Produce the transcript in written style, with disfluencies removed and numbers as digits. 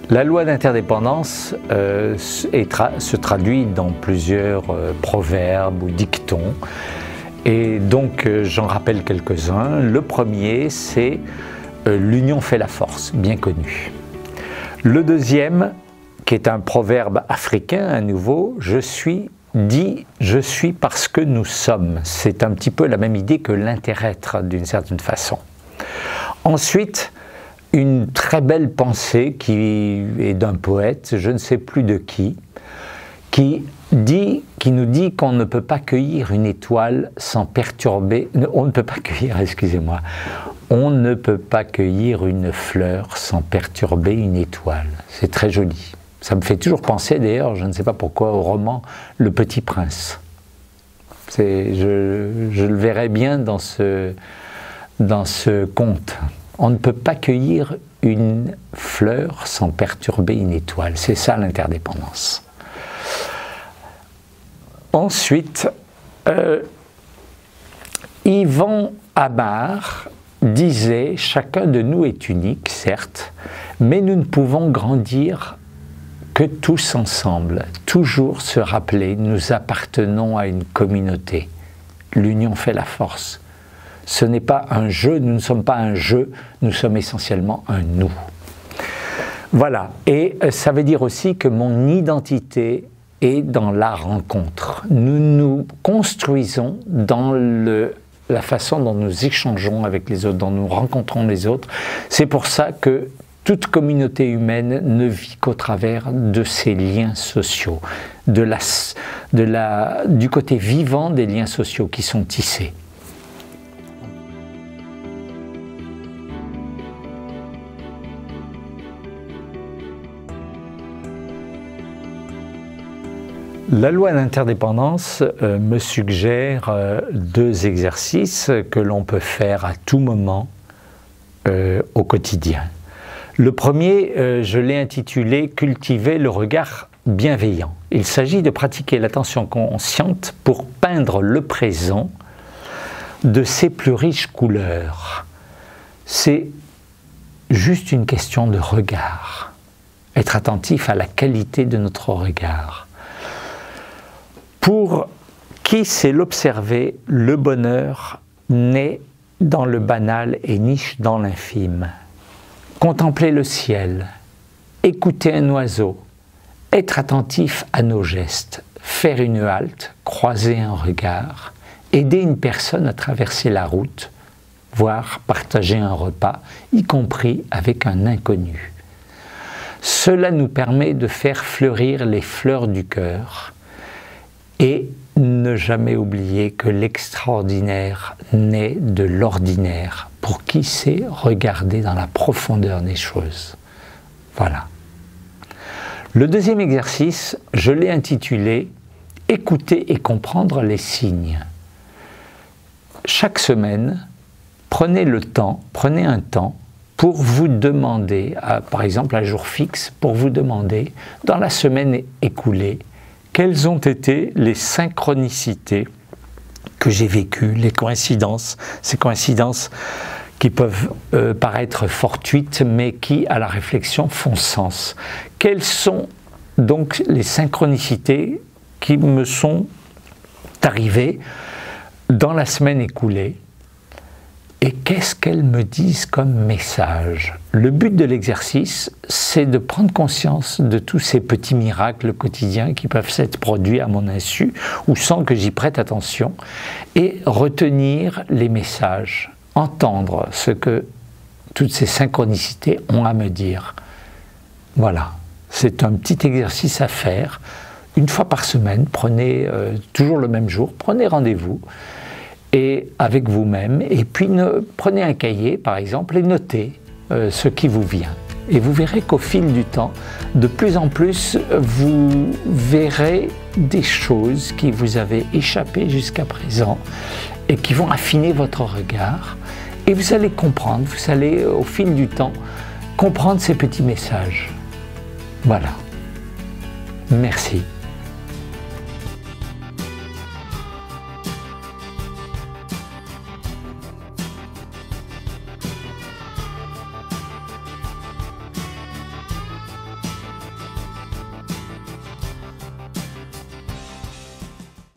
La loi d'interdépendance se traduit dans plusieurs proverbes ou dictons. Et donc j'en rappelle quelques-uns. Le premier, c'est l'union fait la force, bien connu. Le deuxième, qui est un proverbe africain à nouveau, je suis parce que nous sommes. C'est un petit peu la même idée que l'interêtre d'une certaine façon. Ensuite, une très belle pensée qui est d'un poète, je ne sais plus de qui nous dit qu'on ne peut pas cueillir une étoile sans perturber, on ne peut pas cueillir, excusez-moi, on ne peut pas cueillir une fleur sans perturber une étoile. C'est très joli. Ça me fait toujours penser d'ailleurs, je ne sais pas pourquoi, au roman Le Petit Prince. Je le verrais bien dans ce conte. On ne peut pas cueillir une fleur sans perturber une étoile. C'est ça l'interdépendance. Ensuite, Yvan Amar disait « Chacun de nous est unique, certes, mais nous ne pouvons grandir que tous ensemble, toujours se rappeler, nous appartenons à une communauté. L'union fait la force. Ce n'est pas un jeu, nous ne sommes pas un jeu, nous sommes essentiellement un nous. » Voilà, et ça veut dire aussi que mon identité est dans la rencontre. Nous nous construisons dans la façon dont nous échangeons avec les autres, dont nous rencontrons les autres. C'est pour ça que toute communauté humaine ne vit qu'au travers de ces liens sociaux, du côté vivant des liens sociaux qui sont tissés. La loi d'interdépendance me suggère deux exercices que l'on peut faire à tout moment au quotidien. Le premier, je l'ai intitulé « Cultiver le regard bienveillant ». Il s'agit de pratiquer l'attention consciente pour peindre le présent de ses plus riches couleurs. C'est juste une question de regard. Être attentif à la qualité de notre regard. Pour qui sait l'observer, le bonheur naît dans le banal et niche dans l'infime. Contempler le ciel, écouter un oiseau, être attentif à nos gestes, faire une halte, croiser un regard, aider une personne à traverser la route, voire partager un repas, y compris avec un inconnu. Cela nous permet de faire fleurir les fleurs du cœur et ne jamais oublier que l'extraordinaire naît de l'ordinaire, pour qui sait regarder dans la profondeur des choses. Voilà. Le deuxième exercice, je l'ai intitulé « Écouter et comprendre les signes ». Chaque semaine, prenez un temps pour vous demander, par exemple un jour fixe, pour vous demander, dans la semaine écoulée, quelles ont été les synchronicités que j'ai vécues, les coïncidences, ces coïncidences qui peuvent paraître fortuites, mais qui, à la réflexion, font sens. Quelles sont donc les synchronicités qui me sont arrivées dans la semaine écoulée? Et qu'est-ce qu'elles me disent comme message? Le but de l'exercice, c'est de prendre conscience de tous ces petits miracles quotidiens qui peuvent s'être produits à mon insu ou sans que j'y prête attention, et retenir les messages, entendre ce que toutes ces synchronicités ont à me dire. Voilà, c'est un petit exercice à faire. Une fois par semaine, prenez toujours le même jour, prenez rendez-vous et avec vous-même, et puis prenez un cahier par exemple et notez ce qui vous vient. Et vous verrez qu'au fil du temps, de plus en plus, vous verrez des choses qui vous avaient échappé jusqu'à présent et qui vont affiner votre regard. Et vous allez comprendre, vous allez au fil du temps comprendre ces petits messages. Voilà. Merci.